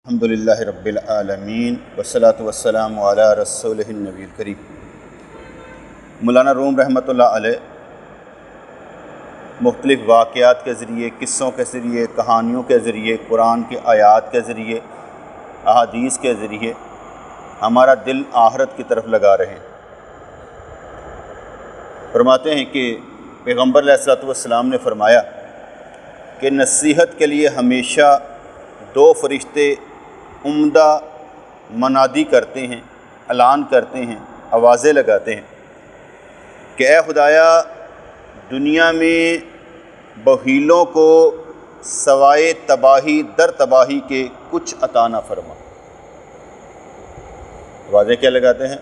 الحمدللہ رب العالمین والصلاة والسلام علی رسولہ النبی الکریم۔ مولانا روم رحمۃ اللہ علیہ مختلف واقعات کے ذریعے، قصوں کے ذریعے، کہانیوں کے ذریعے، قرآن کے آیات کے ذریعے، احادیث کے ذریعے ہمارا دل آخرت کی طرف لگا رہے ہیں۔ فرماتے ہیں کہ پیغمبر علیہ الصلوۃ والسلام نے فرمایا کہ نصیحت کے لیے ہمیشہ دو فرشتے عمدہ منادی کرتے ہیں، اعلان کرتے ہیں، آوازیں لگاتے ہیں کہ اے خدایا، دنیا میں بخیلوں کو سوائے تباہی در تباہی کے کچھ عطا نہ فرما۔ آوازیں کیا لگاتے ہیں؟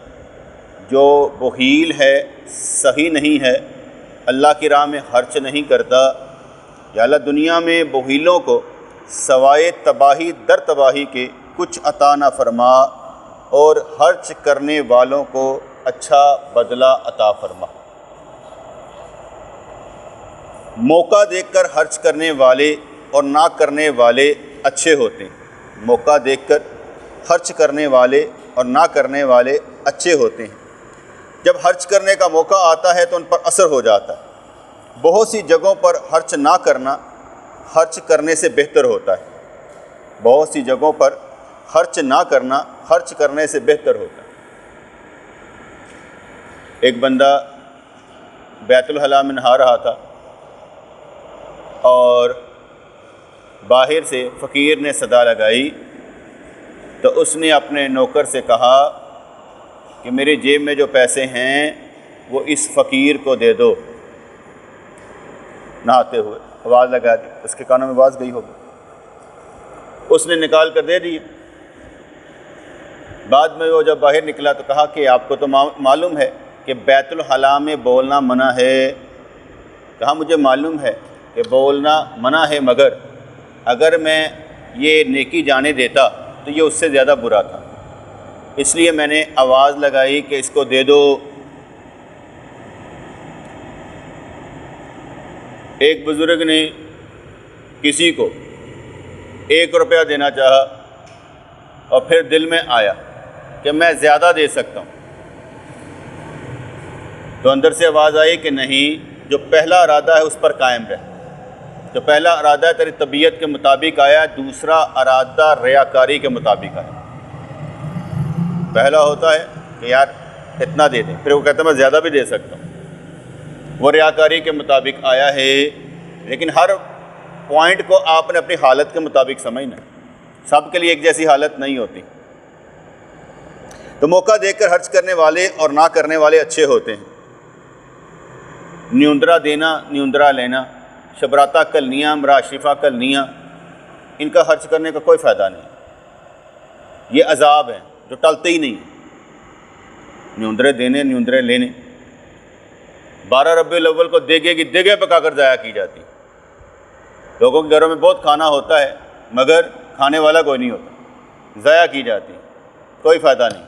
جو بخیل ہے، صحیح نہیں ہے، اللہ کی راہ میں خرچ نہیں کرتا، یا اللہ دنیا میں بخیلوں کو سوائے تباہی در تباہی کے کچھ عطا نہ فرما، اور خرچ کرنے والوں کو اچھا بدلہ عطا فرما۔ موقع دیکھ کر خرچ کرنے والے اور نہ کرنے والے اچھے ہوتے ہیں۔ موقع دیکھ کر خرچ کرنے والے اور نہ کرنے والے اچھے ہوتے ہیں۔ جب خرچ کرنے کا موقع آتا ہے تو ان پر اثر ہو جاتا ہے۔ بہت سی جگہوں پر خرچ نہ کرنا خرچ کرنے سے بہتر ہوتا ہے۔ بہت سی جگہوں پر خرچ نہ کرنا خرچ کرنے سے بہتر ہوتا ہے۔ ایک بندہ بیت الخلاء میں نہا رہا تھا اور باہر سے فقیر نے صدا لگائی تو اس نے اپنے نوکر سے کہا کہ میری جیب میں جو پیسے ہیں وہ اس فقیر کو دے دو۔ نہاتے ہوئے آواز لگا دی، اس کے کانوں میں آواز گئی ہوگی، اس نے نکال کر دے دی۔ بعد میں وہ جب باہر نکلا تو کہا کہ آپ کو تو معلوم ہے کہ بیت الخلاء میں بولنا منع ہے۔ کہا مجھے معلوم ہے کہ بولنا منع ہے، مگر اگر میں یہ نیکی جانے دیتا تو یہ اس سے زیادہ برا تھا، اس لیے میں نے آواز لگائی کہ اس کو دے دو۔ ایک بزرگ نے کسی کو 1 روپیہ دینا چاہا اور پھر دل میں آیا کہ میں زیادہ دے سکتا ہوں، تو اندر سے آواز آئی کہ نہیں، جو پہلا ارادہ ہے اس پر قائم رہ۔ جو پہلا ارادہ ہے تیری طبیعت کے مطابق آیا، دوسرا ارادہ ریاکاری کے مطابق آیا۔ پہلا ہوتا ہے کہ یار اتنا دے دیں، پھر وہ کہتا ہے میں زیادہ بھی دے سکتا ہوں، وہ ریاکاری کے مطابق آیا ہے۔ لیکن ہر پوائنٹ کو آپ نے اپنی حالت کے مطابق سمجھنا ہے، سب کے لیے ایک جیسی حالت نہیں ہوتی۔ تو موقع دیکھ کر خرچ کرنے والے اور نہ کرنے والے اچھے ہوتے ہیں۔ نیوندرا دینا، نیوندرا لینا، شبراتا کلنیاں، مراشفہ کلنیاں، ان کا خرچ کرنے کا کوئی فائدہ نہیں۔ یہ عذاب ہیں جو ٹلتے ہی نہیں ہیں۔ نیوندرے دینے، نیوندرے لینے۔ 12 ربیع الاول کو دیگے کی دیگے پکا کر ضائع کی جاتی۔ لوگوں کے گھروں میں بہت کھانا ہوتا ہے مگر کھانے والا کوئی نہیں ہوتا، ضائع کی جاتی، کوئی فائدہ نہیں۔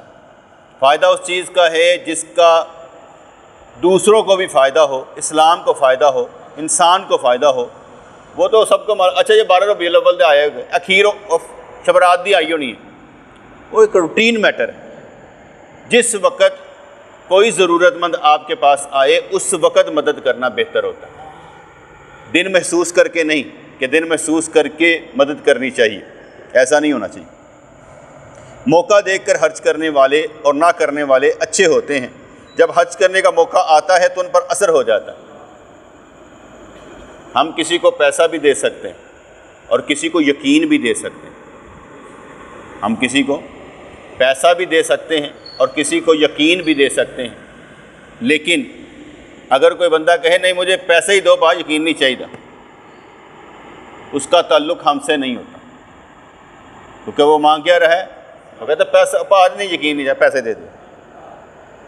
فائدہ اس چیز کا ہے جس کا دوسروں کو بھی فائدہ ہو، اسلام کو فائدہ ہو، انسان کو فائدہ ہو۔ وہ تو سب کو اچھا یہ 12 ربیع الاول دے آئے ہوئے، اخیر شبرات دی آئی ہونی ہے، وہ ایک روٹین میٹر ہے۔ جس وقت کوئی ضرورت مند آپ کے پاس آئے اس وقت مدد کرنا بہتر ہوتا ہے، دن محسوس کر کے نہیں کہ دن محسوس کر کے مدد کرنی چاہیے، ایسا نہیں ہونا چاہیے۔ موقع دیکھ کر خرچ کرنے والے اور نہ کرنے والے اچھے ہوتے ہیں۔ جب خرچ کرنے کا موقع آتا ہے تو ان پر اثر ہو جاتا ہے۔ ہم کسی کو پیسہ بھی دے سکتے ہیں اور کسی کو یقین بھی دے سکتے ہیں۔ ہم کسی کو پیسہ بھی دے سکتے ہیں اور کسی کو یقین بھی دے سکتے ہیں، لیکن اگر کوئی بندہ کہے نہیں مجھے پیسے ہی دو، بات یقین نہیں چاہیے، اس کا تعلق ہم سے نہیں ہوتا، کیونکہ وہ مانگ کیا رہا ہے، وہ کہتا ہے پیسہ آج نہیں، یقین نہیں جائے، پیسے دے دو،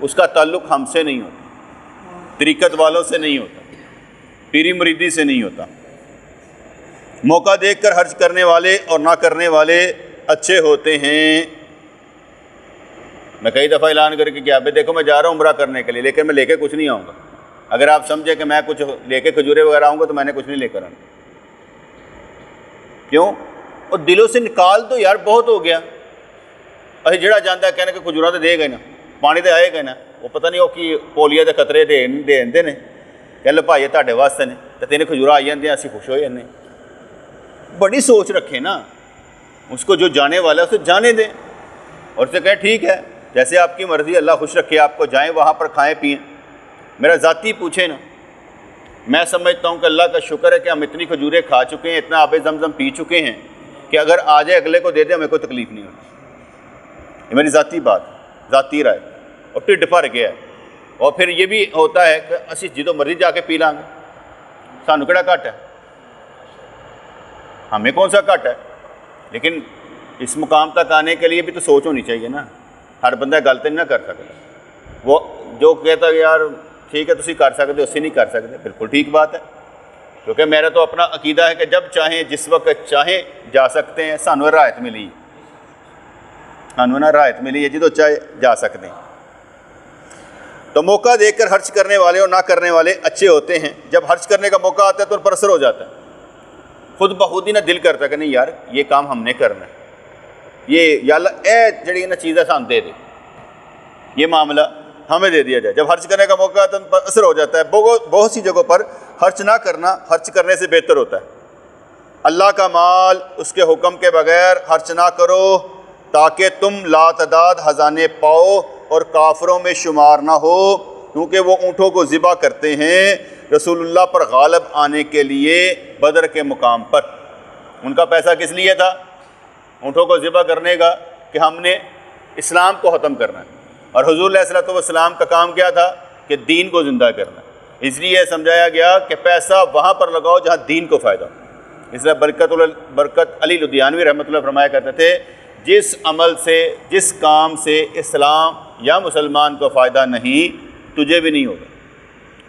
اس کا تعلق ہم سے نہیں ہوتا، طریقت والوں سے نہیں ہوتا، پیری مریدی سے نہیں ہوتا۔ موقع دیکھ کر خرچ کرنے والے اور نہ کرنے والے اچھے ہوتے ہیں۔ میں کئی دفعہ اعلان کر کے کیا بھائی دیکھو میں جا رہا ہوں عمرہ کرنے کے لیے، لیکن میں لے کے کچھ نہیں آؤں گا۔ اگر آپ سمجھے کہ میں کچھ لے کے کھجورے وغیرہ آؤں گا تو میں نے کچھ نہیں لے کر آنا۔ کیوں؟ اور دلوں سے نکال دو یار، بہت ہو گیا۔ اچھا جڑا جانا ہے کہنا کہ کھجورا تو دے گا نا، پانی تو آئے گا نا، وہ پتہ نہیں وہ کی پولیو کے خطرے دے دے نے، کہ لو بھائی تھوڑے واسطے نے، تو تین کھجورا آئی جاتے ہیں، اسی خوش ہو جاتے۔ بڑی سوچ رکھے نا، اس کو جو جانے والا ہے اسے جانے دیں، اور اسے کہیں ٹھیک ہے جیسے آپ کی مرضی، اللہ خوش رکھے آپ کو، جائیں وہاں پر کھائیں پئیں۔ میرا ذاتی پوچھے نا، میں سمجھتا ہوں کہ اللہ کا شکر ہے کہ ہم اتنی کھجوریں کھا چکے ہیں، اتنا آب زمزم پی چکے ہیں کہ اگر آ جائے اگلے کو دے دے ہمیں کوئی تکلیف نہیں ہوتی۔ یہ میری ذاتی بات، ذاتی رائے، اور ٹھڈ بھر گیا ہے۔ اور پھر یہ بھی ہوتا ہے کہ اسی جدوں مرضی جا کے پی لیں گے، سانوں کہڑا گھٹ ہے، ہمیں کون سا گھٹ ہے۔ لیکن اس مقام تک آنے کے لیے بھی تو سوچ ہونی چاہیے نا، ہر بندہ گل تو نہیں نہ کر سکتا۔ وہ جو کہتا ہے یار ٹھیک ہے تسی کر سکتے، اسی نہیں کر سکتے، بالکل ٹھیک بات ہے، کیونکہ میرا تو اپنا عقیدہ ہے کہ جب چاہیں جس وقت چاہیں جا سکتے ہیں، سانوں رعایت ملی ہے، سانوں نہ رعایت ملی ہے، جدو چاہے جا سکتے ہیں۔ تو موقع دیکھ کر خرچ کرنے والے اور نہ کرنے والے اچھے ہوتے ہیں۔ جب خرچ کرنے کا موقع آتا ہے تو ان پر اثر ہو جاتا ہے، خود بخود ہی نہ دل کرتا ہے کہ نہیں یار یہ کام ہم نے کرنا ہے، یہ یا اللہ اے جڑی نا چیزیں سان دے دے، یہ معاملہ ہمیں دے دیا جائے۔ جب خرچ کرنے کا موقع آتا ہے ان پر اثر ہو جاتا ہے۔ بہت سی جگہوں پر خرچ نہ کرنا خرچ کرنے سے بہتر ہوتا ہے۔ اللہ کا مال اس کے حکم کے بغیر خرچ نہ کرو تاکہ تم لاتعداد خزانے پاؤ اور کافروں میں شمار نہ ہو، کیونکہ وہ اونٹوں کو ذبح کرتے ہیں رسول اللہ پر غالب آنے کے لیے بدر کے مقام پر۔ ان کا پیسہ کس لیے تھا؟ اونٹوں کو ذبح کرنے کا، کہ ہم نے اسلام کو ختم کرنا ہے، اور حضور علیہ الصلوۃ والسلام کا کام کیا تھا کہ دین کو زندہ کرنا۔ اس لیے سمجھایا گیا کہ پیسہ وہاں پر لگاؤ جہاں دین کو فائدہ ہو۔ اس لیے برکت علی لدھیانوی رحمۃ اللہ فرمایا کرتے تھے، جس عمل سے جس کام سے اسلام یا مسلمان کو فائدہ نہیں تجھے بھی نہیں ہوگا۔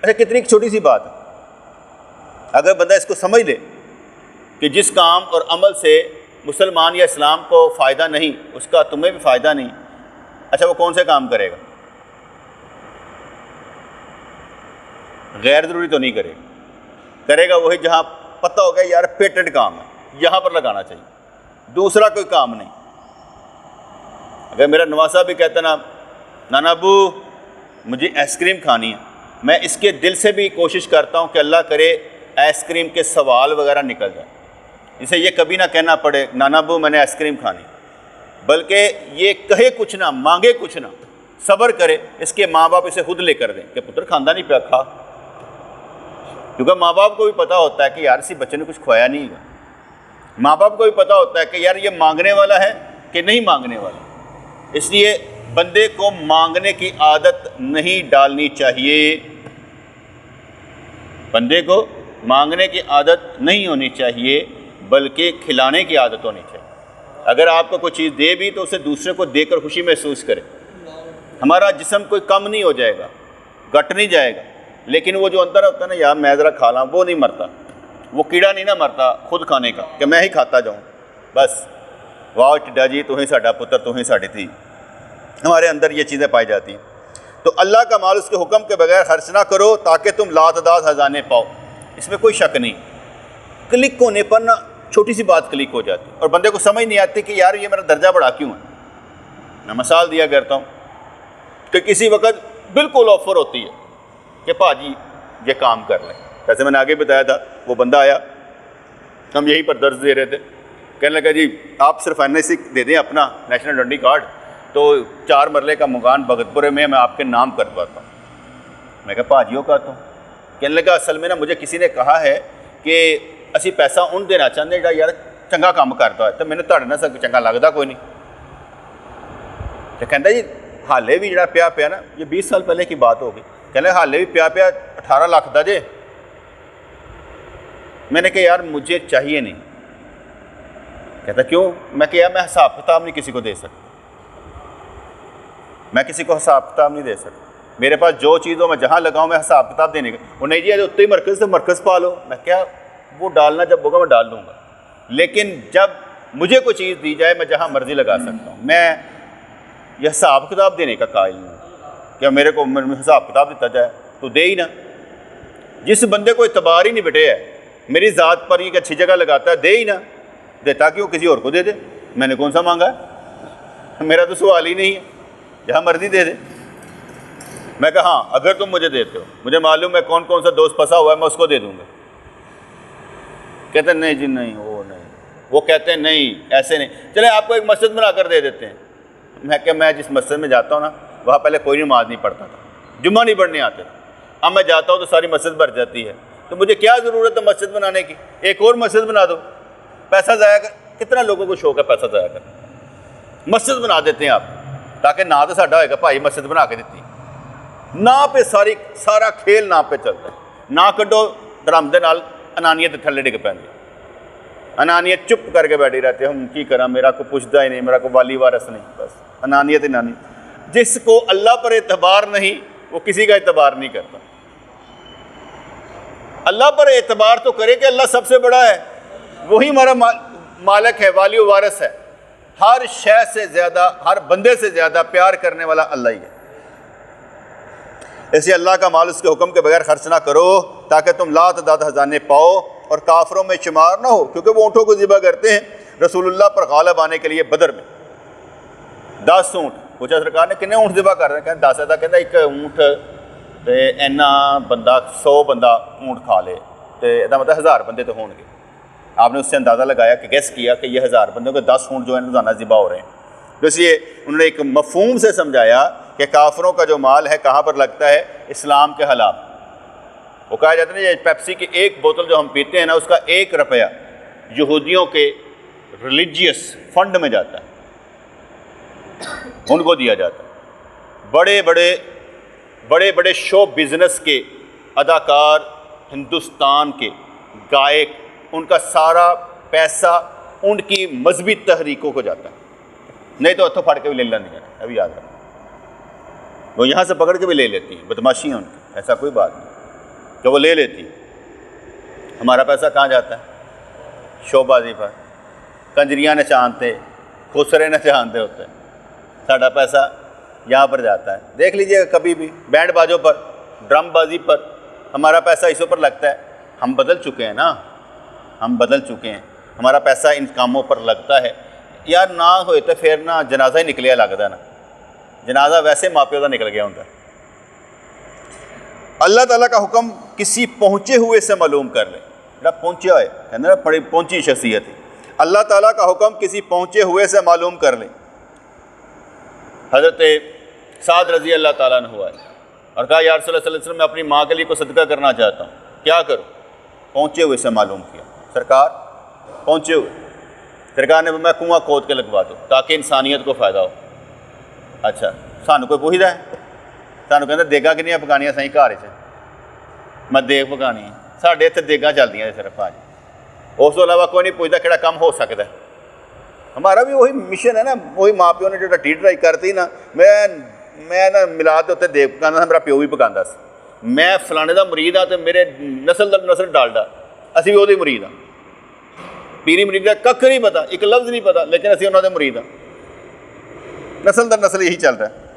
اچھا کتنی چھوٹی سی بات ہے، اگر بندہ اس کو سمجھ لے کہ جس کام اور عمل سے مسلمان یا اسلام کو فائدہ نہیں اس کا تمہیں بھی فائدہ نہیں، اچھا وہ کون سے کام کرے گا؟ غیر ضروری تو نہیں کرے گا وہی جہاں پتہ ہوگا یار پیٹنٹ کام ہے، یہاں پر لگانا چاہیے، دوسرا کوئی کام نہیں۔ اگر میرا نواسا بھی کہتا نا نانا ابو مجھے آئس کریم کھانی ہے، میں اس کے دل سے بھی کوشش کرتا ہوں کہ اللہ کرے آئس کریم کے سوال وغیرہ نکل جائے، اسے یہ کبھی نہ کہنا پڑے نانا ابو میں نے آئس کریم کھانی، بلکہ یہ کہے کچھ نہ، مانگے کچھ نہ، صبر کرے، اس کے ماں باپ اسے خود لے کر دیں کہ پتر کھاندہ نہیں پیا کھا، کیونکہ ماں باپ کو بھی پتہ ہوتا ہے کہ یار اسی بچے نے کچھ کھوایا نہیں ہے، ماں باپ کو بھی پتہ ہوتا ہے کہ یار یہ مانگنے والا ہے کہ نہیں مانگنے والا۔ اس لیے بندے کو مانگنے کی عادت نہیں ڈالنی چاہیے، بندے کو مانگنے کی عادت نہیں ہونی چاہیے، بلکہ کھلانے کی عادت ہونی چاہیے۔ اگر آپ کو کوئی چیز دے بھی تو اسے دوسرے کو دے کر خوشی محسوس کرے۔ ہمارا جسم کوئی کم نہیں ہو جائے گا، گٹ نہیں جائے گا، لیکن وہ جو اندر ہوتا ہے نا یار میں ذرا کھا لاں، وہ نہیں مرتا، وہ کیڑا نہیں نہ مرتا خود کھانے کا کہ میں ہی کھاتا جاؤں بس، واہ ٹڈا جی تو ہی ساڈا پتر تو ہی ساڈی تھی، ہمارے اندر یہ چیزیں پائی جاتی ہیں۔ تو اللہ کا مال اس کے حکم کے بغیر خرچ نہ کرو تاکہ تم لاتعداد خزانے پاؤ، اس میں کوئی شک نہیں۔ کلک ہونے پر نا چھوٹی سی بات کلک ہو جاتی اور بندے کو سمجھ نہیں آتی کہ یار یہ میرا درجہ بڑھا کیوں ہے۔ میں مثال دیا کرتا ہوں کہ کسی وقت بالکل آفر ہوتی ہے کہ پاجی یہ کام کر لیں، جیسے میں نے آگے بتایا تھا، وہ بندہ آیا، ہم یہیں پر درس دے رہے تھے، کہنے لگا جی آپ صرف NIC دے دیں اپنا نیشنل آئیڈینٹی کارڈ تو 4 مرلے کا مکان بھگت پورے میں آپ کے نام کر پاتا ہوں۔ میں کہا پاجیوں کا تو کہنے لگا اصل میں نا مجھے کسی نے کہا ہے کہ اسی پیسہ ان دینا چاہتے ہیں یار چنگا کام کرتا ہے، تو میں نے تھوڑے نہ چنگا لگتا کوئی نہیں۔ تو کہتا جی حالے بھی جڑا پیا نا، یہ 20 سال پہلے کی بات ہوگی، کہنے حالے بھی پیا 18 لاکھ دا جے۔ میں نے کہا یار مجھے چاہیے نہیں۔ کہتا کیوں؟ میں کہ یار میں حساب کتاب نہیں کسی کو دے سکتا، میں کسی کو حساب کتاب نہیں دے سکتا، میرے پاس جو چیز ہو میں جہاں لگاؤں میں حساب کتاب دینے کا، وہ نہیں جی اتنے ہی مرکز سے مرکز پا لو۔ میں کیا وہ ڈالنا جب ہوگا میں ڈال لوں گا، لیکن جب مجھے کوئی چیز دی جائے میں جہاں مرضی لگا سکتا ہوں۔ میں یہ حساب کتاب دینے کا قائل نہیں ہوں، کیا میرے کو حساب کتاب دیتا جائے تو دے ہی نا۔ جس بندے کو اعتبار ہی نہیں بیٹے ہے میری ذات پر یہ کہ اچھی جگہ لگاتا ہے، دے ہی نا۔ دیتا کیوں؟ کسی اور کو دے دے، میں نے کون سا مانگا ہے؟ میرا تو سوال ہی نہیں ہے، جہاں مرضی دے دے۔ میں کہا ہاں اگر تم مجھے دیتے ہو، مجھے معلوم ہے کون کون سا دوست پھنسا ہوا ہے، میں اس کو دے دوں گا۔ کہتے ہیں نہیں جی نہیں، وہ نہیں، وہ کہتے ہیں نہیں ایسے نہیں، چلے آپ کو ایک مسجد بنا کر دے دیتے ہیں۔ میں کہ میں جس مسجد میں جاتا ہوں نا، وہاں پہلے کوئی نماز نہیں پڑھتا تھا، جمعہ نہیں پڑھنے آتے تھے، اب میں جاتا ہوں تو ساری مسجد بھر جاتی ہے، تو مجھے کیا ضرورت ہے مسجد بنانے کی؟ ایک اور مسجد بنا دو، پیسہ ضائع کر۔ کتنا لوگوں کو شوق ہے پیسہ ضائع کر، مسجد بنا دیتے ہیں آپ، تاکہ نہ تو ساڈا ہوئے گا بھائی مسجد بنا کے دیتی، نہ پہ سارا کھیل نہ پہ چلتا ہے، نہ کڈو درم دے نال انانیت تھلے ڈگ پہ، انانیت چپ کر کے بیٹھی رہتے، ہم کی کرا، میرا کو پوچھتا ہی نہیں، میرا کو والی وارث نہیں، بس انانیت انانیت۔ جس کو اللہ پر اعتبار نہیں وہ کسی کا اعتبار نہیں کرتا۔ اللہ پر اعتبار تو کرے کہ اللہ سب سے بڑا ہے، وہی ہمارا مالک ہے، والی و وارث ہے، ہر شے سے زیادہ، ہر بندے سے زیادہ پیار کرنے والا اللہ ہی ہے۔ ایسے اللہ کا مال اس کے حکم کے بغیر خرچ نہ کرو تاکہ تم لا تعداد خزانے پاؤ اور کافروں میں شمار نہ ہو، کیونکہ وہ اونٹوں کو ذبح کرتے ہیں رسول اللہ پر غالب آنے کے لیے بدر میں۔ 10 اونٹ پوچھا سرکار نے کتنے اونٹ ذبح کر رہے ہیں؟ کہتے 10 ہے، کہتا ایک اونٹ تے اینا بندہ 100 بندہ اونٹ کھا لے تے یہ مطلب 1000 بندے تو ہون گے۔ آپ نے اس سے اندازہ لگایا کہ گیس کیا کہ یہ 1000 بندوں کے 10 اونٹ جو ہیں روزانہ ذبح ہو رہے ہیں۔ تو اس لیے انہوں نے ایک مفہوم سے سمجھایا کہ کافروں کا جو مال ہے کہاں پر لگتا ہے؟ اسلام کے خلاف۔ وہ کہا جاتا ہے یہ پیپسی کی ایک بوتل جو ہم پیتے ہیں نا، اس کا 1 روپیہ یہودیوں کے ریلیجیس فنڈ میں جاتا ہے، ان کو دیا جاتا ہے۔ بڑے بڑے شو بزنس کے اداکار، ہندوستان کے گائک، ان کا سارا پیسہ ان کی مذہبی تحریکوں کو جاتا ہے، نہیں تو ہتھوں پھاڑ کے بھی لے لینا نہیں ہے، ابھی یاد رکھنا۔ وہ یہاں سے پکڑ کے بھی لے لیتی ہیں، بدماشی ہے ان کی، ایسا کوئی بات نہیں کہ وہ لے لیتی۔ ہمارا پیسہ کہاں جاتا ہے؟ شو بازی پر، کنجریاں نچانتے، خسرے نچانتے ہوتے ہیں، ساڈا پیسہ یہاں پر جاتا ہے۔ دیکھ لیجئے گا کبھی بھی بینڈ بازوں پر، ڈرم بازی پر ہمارا پیسہ اسوں پر لگتا ہے۔ ہم بدل چکے ہیں نا، ہم بدل چکے ہیں، ہمارا پیسہ ان کاموں پر لگتا ہے۔ یار نہ ہوئے تو پھر نہ جنازہ ہی نکلیا لگتا ہے نا، جنازہ ویسے ماں پیو کا نکل گیا ہوتا ہے۔ اللہ تعالیٰ کا حکم کسی پہنچے ہوئے سے معلوم کر لیں، جڑا پہنچا ہے کہنا نا بڑی پہنچی شخصیت ہے۔ اللہ تعالیٰ کا حکم کسی پہنچے ہوئے سے معلوم کر لیں۔ حضرت سعد رضی اللہ تعالیٰ عنہ ہوا ہے اور کہا یا رسول اللہ صلی اللہ علیہ وسلم میں اپنی ماں کے لیے کو صدقہ کرنا چاہتا ہوں، کیا کروں؟ پہنچے ہوئے سے معلوم کیا، سرکار پہنچے ہوئے۔ سرکار نے میں کنواں کھود کے لگوا دوں تاکہ انسانیت کو فائدہ ہو۔ اچھا سانو کوئی پوچھتا ہے؟ سانو کہتا دیگاں کنیاں پکانیاں سائیں گھر چ، میں دیگ پکانی ہے، ساڈے اتنے دیگاں چلدیاں صرف آج، اس تو علاوہ کوئی نہیں پوچھتا کہڑا کام ہو سکتا ہے۔ ہمارا بھی وہی مشن ہے نا، وہی ماں پیو نے جو ٹی ٹرائی کرتی نا، میں نا ملاد کے اتنے دیگ پکانا تھا، میرا پیو بھی پکانا سی، میں فلانے دا مرید ہاں تو میرے نسل در نسل ڈالڈا، اسی بھی وہ مرید ہاں، پیری مرید کا ککھ نہیں پتا، ایک لفظ نہیں پتا، لیکن اسی انہوں نے مرید ہاں، نسل در نسل یہی چل رہا ہے۔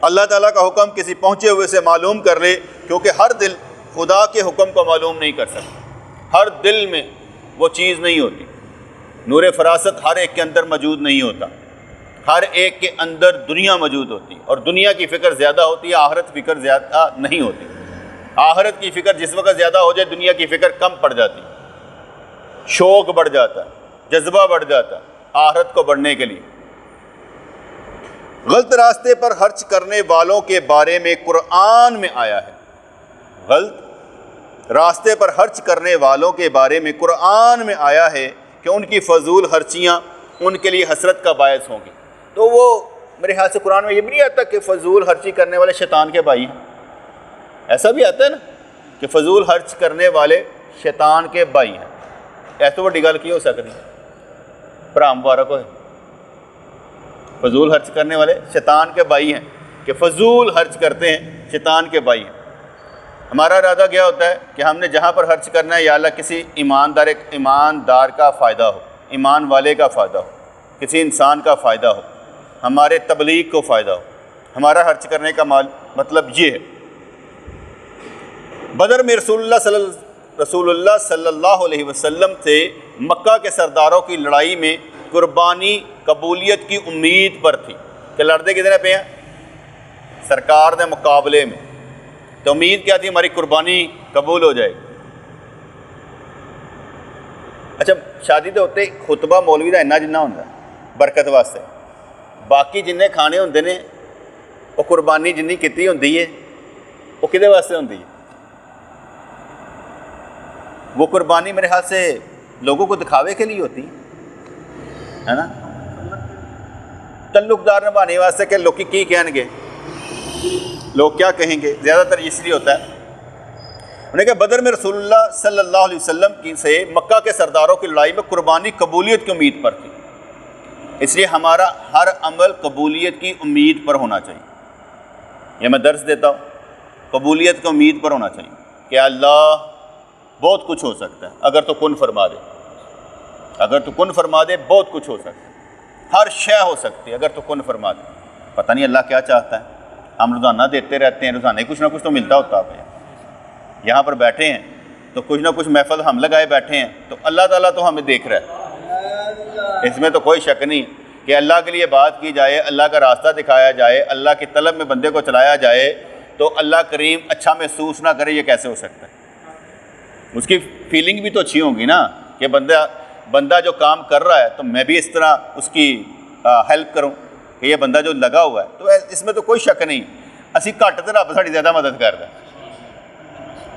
اللہ تعالیٰ کا حکم کسی پہنچے ہوئے سے معلوم کر لے، کیونکہ ہر دل خدا کے حکم کو معلوم نہیں کر سکتا، ہر دل میں وہ چیز نہیں ہوتی، نور فراست ہر ایک کے اندر موجود نہیں ہوتا، ہر ایک کے اندر دنیا موجود ہوتی، اور دنیا کی فکر زیادہ ہوتی ہے، آخرت فکر زیادہ نہیں ہوتی۔ آخرت کی فکر جس وقت زیادہ ہو جائے دنیا کی فکر کم پڑ جاتی، شوق بڑھ جاتا ہے، جذبہ بڑھ جاتا ہے آخرت کو بڑھنے کے لیے۔ غلط راستے پر خرچ کرنے والوں کے بارے میں قرآن میں آیا ہے، غلط راستے پر خرچ کرنے والوں کے بارے میں قرآن میں آیا ہے کہ ان کی فضول خرچیاں ان کے لیے حسرت کا باعث ہوں گی۔ تو وہ میرے خیال سے قرآن میں یہ بھی نہیں آتا کہ فضول خرچی کرنے والے شیطان کے بھائی ہیں، ایسا بھی آتا ہے نا کہ فضول خرچ کرنے والے شیطان کے بھائی ہیں، ایسا بڑی گل کی ہو سکتی؟ بھرا مبارک ہوئے، فضول خرچ کرنے والے شیطان کے بھائی ہیں، کہ فضول خرچ کرتے ہیں شیطان کے بھائی ہیں۔ ہمارا ارادہ کیا ہوتا ہے کہ ہم نے جہاں پر خرچ کرنا ہے یا اللہ کسی ایماندار کا فائدہ ہو، ایمان والے کا فائدہ ہو، کسی انسان کا فائدہ ہو، ہمارے تبلیغ کو فائدہ ہو، ہمارا خرچ کرنے کا مطلب یہ ہے۔ بدر میں رسول اللہ رسول اللہ صلی اللہ علیہ وسلم سے مکہ کے سرداروں کی لڑائی میں قربانی قبولیت کی امید پر تھی کہ لڑتے کتنے پہ ہیں سرکار کے مقابلے میں، تو امید کیا تھی ہماری قربانی قبول ہو جائے گی۔ اچھا شادی تو ہوتے خطبہ مولوی کا اینا جنہ ہوتا برکت واسطے، باقی جنہیں کھانے ہوندے نے وہ قربانی جنی کیتی ہوندی ہے وہ کدے واسطے ہوندی ہے؟ وہ قربانی میرے خیال سے لوگوں کو دکھاوے کے لیے ہوتی ہے نا، تعلق دار نبھانے واسطے کہ لوگ کی کہیں گے، لوگ کیا کہیں گے، زیادہ تر اس لیے ہوتا ہے۔ انہوں نے کہا بدر میں رسول اللہ صلی اللہ علیہ وسلم کی سے مکہ کے سرداروں کی لڑائی میں قربانی قبولیت کی امید پر تھی، اس لیے ہمارا ہر عمل قبولیت کی امید پر ہونا چاہیے۔ یہ میں درس دیتا ہوں، قبولیت کی امید پر ہونا چاہیے کہ اللہ بہت کچھ ہو سکتا ہے اگر تو کن فرما دے، اگر تو کن فرما دے بہت کچھ ہو سکتا ہے، ہر شے ہو سکتی ہے اگر تو کن فرما دے۔ پتہ نہیں اللہ کیا چاہتا ہے، ہم روزانہ دیتے رہتے ہیں، روزانہ کچھ نہ کچھ تو ملتا ہوتا ہے۔ یہاں پر بیٹھے ہیں تو کچھ نہ کچھ محفل ہم لگائے بیٹھے ہیں تو اللہ تعالیٰ تو ہمیں دیکھ رہا ہے، اس میں تو کوئی شک نہیں کہ اللہ کے لیے بات کی جائے، اللہ کا راستہ دکھایا جائے، اللہ کی طلب میں بندے کو چلایا جائے تو اللہ کریم اچھا محسوس نہ کرے، یہ کیسے ہو سکتا ہے؟ اس کی فیلنگ بھی تو اچھی ہوگی نا کہ بندہ جو کام کر رہا ہے تو میں بھی اس طرح اس کی ہیلپ کروں کہ یہ بندہ جو لگا ہوا ہے، تو اس میں تو کوئی شک نہیں۔ اسی گھٹ تو رب ساڑی زیادہ مدد کرتا ہے،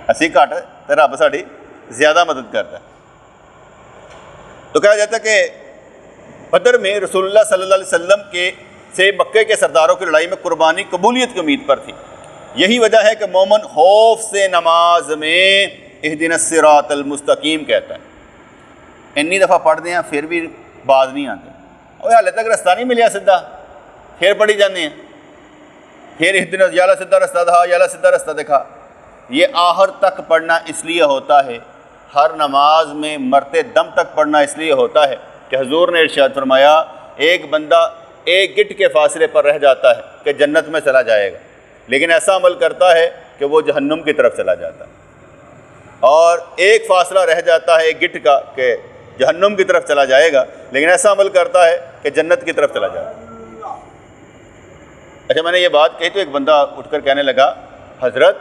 اسی گھٹ تو رب ساڑی زیادہ مدد کرتا ہے۔ تو کہا جاتا ہے کہ بدر میں رسول اللہ صلی اللہ علیہ وسلم سے مکے کے سرداروں کی لڑائی میں قربانی قبولیت کی امید پر تھی۔ یہی وجہ ہے کہ مومن خوف سے نماز میں اہدنا الصراط المستقیم کہتا ہے۔ انی دفعہ پڑھ دیں پھر بھی باز نہیں آتے، اور حالے تک رستہ نہیں ملیا سدھا، پھر پڑھی جانے ہیں، پھر اہدنا یا اللہ سدھا رستہ دکھا، یا اللہ سدھا رستہ دکھا۔ یہ آخر تک پڑھنا اس لیے ہوتا ہے، ہر نماز میں مرتے دم تک پڑھنا اس لیے ہوتا ہے کہ حضور نے ارشاد فرمایا ایک بندہ ایک گٹ کے فاصلے پر رہ جاتا ہے کہ جنت میں چلا جائے گا، لیکن ایسا عمل کرتا ہے کہ وہ جہنم کی طرف چلا جاتا ہے، اور ایک فاصلہ رہ جاتا ہے ایک گٹ کا کہ جہنم کی طرف چلا جائے گا، لیکن ایسا عمل کرتا ہے کہ جنت کی طرف چلا جاتا ہے۔ اچھا میں نے یہ بات کہی تو ایک بندہ اٹھ کر کہنے لگا حضرت